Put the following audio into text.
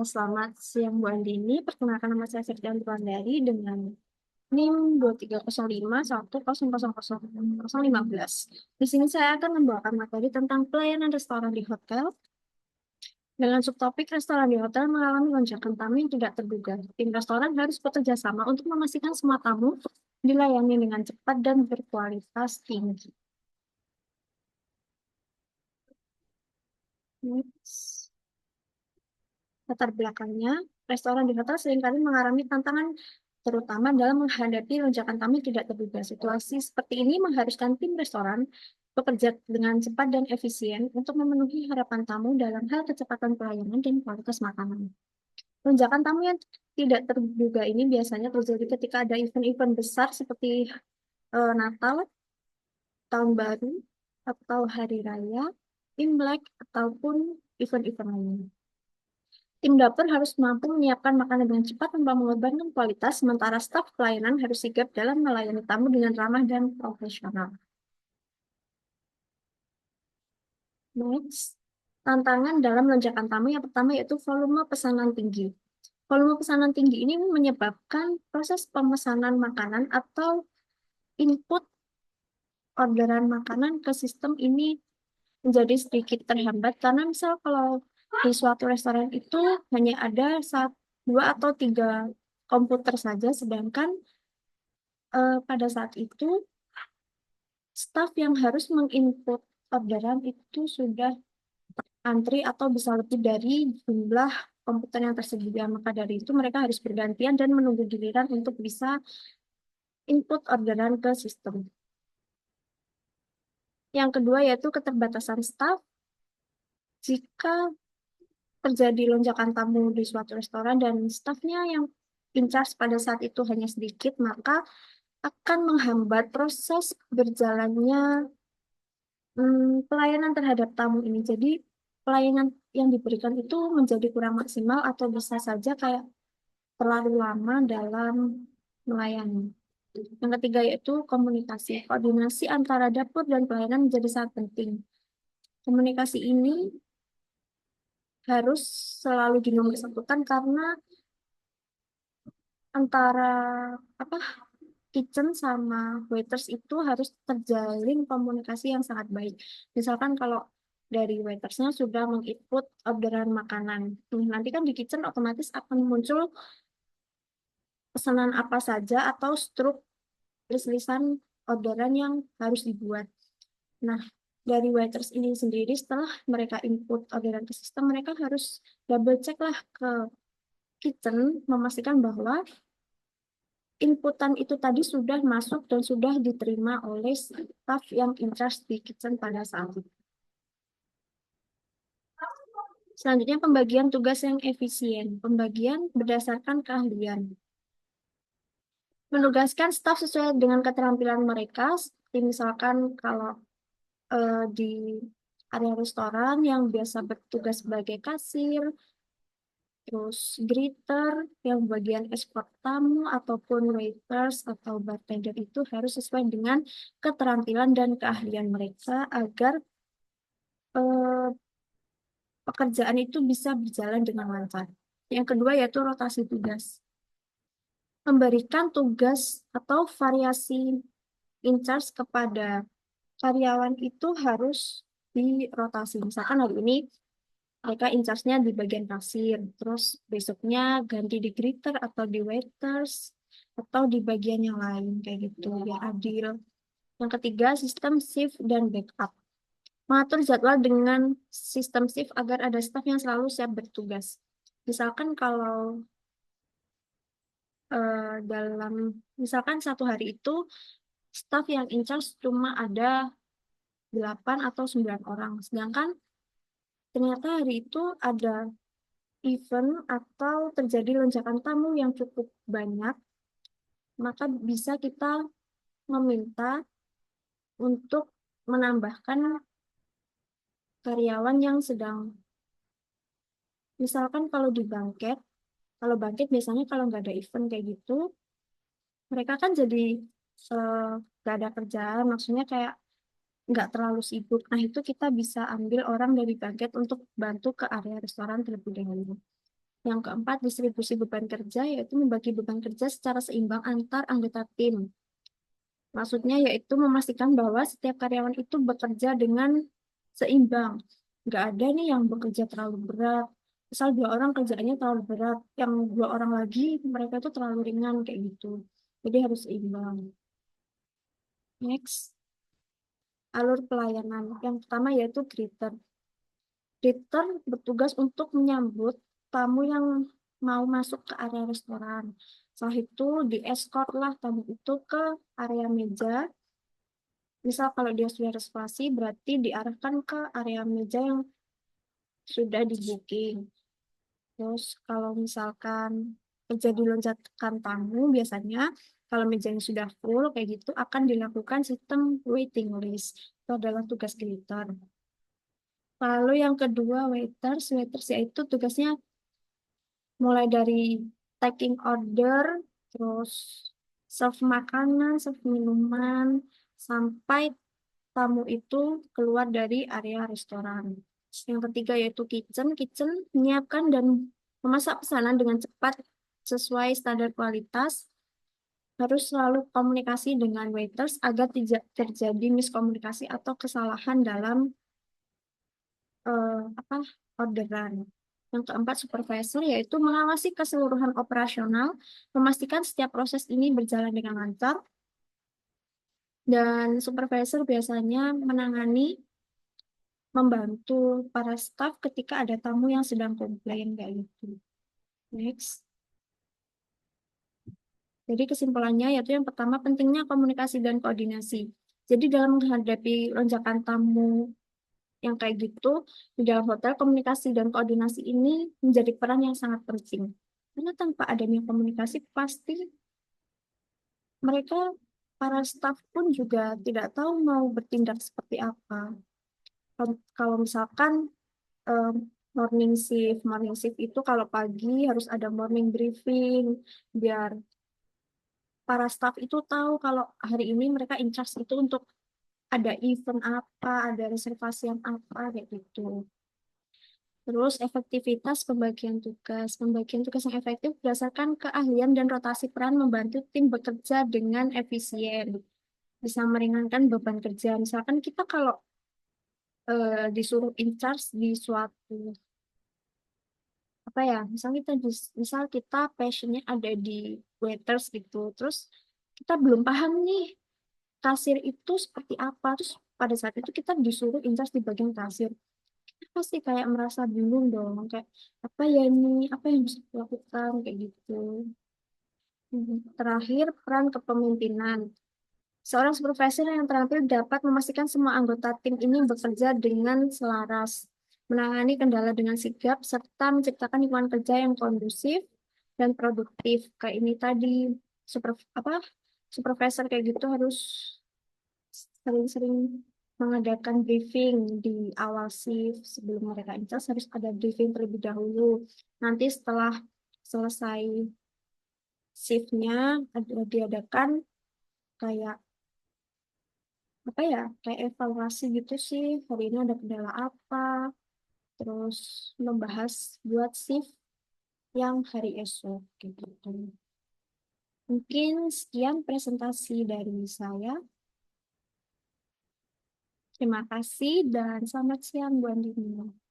Selamat siang Bu Andini. Perkenalkan nama saya Septian Tuandari dengan NIM 2305100015. Di sini saya akan membawakan materi tentang pelayanan restoran di hotel. Dengan subtopik restoran di hotel mengalami lonjakan tamu yang tidak terduga. Tim restoran harus bekerja sama untuk memastikan semua tamu dilayani dengan cepat dan berkualitas tinggi. Next. Latar belakangnya, restoran di hotel seringkali mengalami tantangan terutama dalam menghadapi lonjakan tamu yang tidak terduga. Situasi seperti ini mengharuskan tim restoran bekerja dengan cepat dan efisien untuk memenuhi harapan tamu dalam hal kecepatan pelayanan dan kualitas makanan. Lonjakan tamu yang tidak terduga ini biasanya terjadi ketika ada event-event besar seperti Natal, Tahun Baru, atau Hari Raya, Imlek, ataupun event-event lainnya. Tim dapur harus mampu menyiapkan makanan dengan cepat tanpa mengorbankan kualitas, sementara staf pelayanan harus sigap dalam melayani tamu dengan ramah dan profesional. Next, tantangan dalam lonjakan tamu yang pertama yaitu volume pesanan tinggi. Volume pesanan tinggi ini menyebabkan proses pemesanan makanan atau input orderan makanan ke sistem ini menjadi sedikit terhambat karena misal kalau di suatu restoran itu hanya ada dua atau tiga komputer saja, sedangkan pada saat itu staf yang harus menginput orderan itu sudah antri atau bisa lebih dari jumlah komputer yang tersedia. Maka dari itu mereka harus bergantian dan menunggu giliran untuk bisa input orderan ke sistem. Yang kedua yaitu keterbatasan staf. Jika terjadi lonjakan tamu di suatu restoran dan stafnya yang in charge pada saat itu hanya sedikit, maka akan menghambat proses berjalannya pelayanan terhadap tamu ini. Jadi pelayanan yang diberikan itu menjadi kurang maksimal atau bisa saja kayak terlalu lama dalam melayani. Yang ketiga yaitu komunikasi. Koordinasi antara dapur dan pelayanan menjadi sangat penting. Komunikasi ini harus selalu dinomorsatukan karena antara apa kitchen sama waiters itu harus terjalin komunikasi yang sangat baik. Misalkan kalau dari waitersnya sudah menginput orderan makanan, nanti kan di kitchen otomatis akan muncul pesanan apa saja atau struk list-listan orderan yang harus dibuat. Nah, dari waiters ini sendiri setelah mereka input orderan ke sistem, mereka harus double check lah ke kitchen memastikan bahwa inputan itu tadi sudah masuk dan sudah diterima oleh staff yang in charge di kitchen pada saat itu. Selanjutnya, pembagian tugas yang efisien. Pembagian berdasarkan keahlian. Menugaskan staf sesuai dengan keterampilan mereka. Seperti misalkan kalau di area restoran yang biasa bertugas sebagai kasir, terus greeter yang bagian escort tamu ataupun waiters atau bartender itu harus sesuai dengan keterampilan dan keahlian mereka agar eh, pekerjaan itu bisa berjalan dengan lancar. Yang kedua yaitu rotasi tugas. Memberikan tugas atau variasi in charge kepada karyawan itu harus dirotasi. Misalkan hari ini mereka in charge-nya di bagian kasir, terus besoknya ganti di greeter atau di waiters, atau di bagian yang lain, kayak gitu, biar adil. Yang ketiga, sistem shift dan backup. Mengatur jadwal dengan sistem shift agar ada staf yang selalu siap bertugas. Misalkan kalau dalam, misalkan satu hari itu, staf yang in charge cuma ada 8 atau 9 orang, sedangkan ternyata hari itu ada event atau terjadi lonjakan tamu yang cukup banyak, maka bisa kita meminta untuk menambahkan karyawan yang sedang, misalkan kalau bangkit biasanya kalau nggak ada event kayak gitu, mereka kan jadi eh, nggak ada kerjaan, maksudnya kayak nggak terlalu sibuk. Nah, itu kita bisa ambil orang dari bangkit untuk bantu ke area restoran terlebih dahulu. Yang keempat, distribusi beban kerja, yaitu membagi beban kerja secara seimbang antar anggota tim. Maksudnya yaitu memastikan bahwa setiap karyawan itu bekerja dengan seimbang. Nggak ada nih yang bekerja terlalu berat. Misal dua orang kerjaannya terlalu berat, yang dua orang lagi mereka itu terlalu ringan kayak gitu. Jadi harus seimbang. Next, alur pelayanan. Yang pertama yaitu greeter. Greeter bertugas untuk menyambut tamu yang mau masuk ke area restoran. Setelah itu di escort lah tamu itu ke area meja. Misal kalau dia sudah reservasi, berarti diarahkan ke area meja yang sudah di booking. Terus kalau misalkan terjadi lonjakan tamu, biasanya kalau mejanya sudah full kayak gitu akan dilakukan sistem waiting list. Itu adalah tugas greeter. Lalu yang kedua waiters, waiters yaitu tugasnya mulai dari taking order, terus serve makanan, serve minuman, sampai tamu itu keluar dari area restoran. Yang ketiga yaitu kitchen. Kitchen menyiapkan dan memasak pesanan dengan cepat sesuai standar kualitas. Harus selalu komunikasi dengan waiters agar tidak terjadi miskomunikasi atau kesalahan dalam apa orderan. Yang keempat, supervisor yaitu mengawasi keseluruhan operasional, memastikan setiap proses ini berjalan dengan lancar. Dan supervisor biasanya menangani membantu para staf ketika ada tamu yang sedang komplain kayak gitu. Next. Jadi kesimpulannya yaitu yang pertama pentingnya komunikasi dan koordinasi. Jadi dalam menghadapi lonjakan tamu yang kayak gitu, di dalam hotel komunikasi dan koordinasi ini menjadi peran yang sangat penting. Karena tanpa adanya komunikasi pasti mereka para staf pun juga tidak tahu mau bertindak seperti apa. Kalau misalkan em, morning shift itu kalau pagi harus ada morning briefing biar para staff itu tahu kalau hari ini mereka in charge itu untuk ada event apa, ada reservasi yang apa kayak gitu. Terus efektivitas pembagian tugas. Pembagian tugas yang efektif berdasarkan keahlian dan rotasi peran membantu tim bekerja dengan efisien. Bisa meringankan beban kerja. Misalkan kita kalau disuruh in charge di suatu apa ya misal kita passionnya ada di waiters gitu terus kita belum paham nih kasir itu seperti apa terus pada saat itu kita disuruh in charge di bagian kasir kita pasti kayak merasa bingung dong kayak apa ya ini apa yang bisa dilakukan kayak gitu. Terakhir peran kepemimpinan. Seorang supervisor yang terampil dapat memastikan semua anggota tim ini bekerja dengan selaras, menangani kendala dengan sigap, serta menciptakan lingkungan kerja yang kondusif dan produktif. Kayak ini tadi, super, apa, supervisor kayak gitu harus sering-sering mengadakan briefing di awal shift sebelum mereka incas harus ada briefing terlebih dahulu. Nanti setelah selesai shiftnya ada diadakan kayak apa ya kayak evaluasi gitu sih hari ini ada kendala apa terus membahas buat shift yang hari esok kayak gitu. Mungkin sekian presentasi dari saya. Terima kasih dan selamat siang Bu Andini.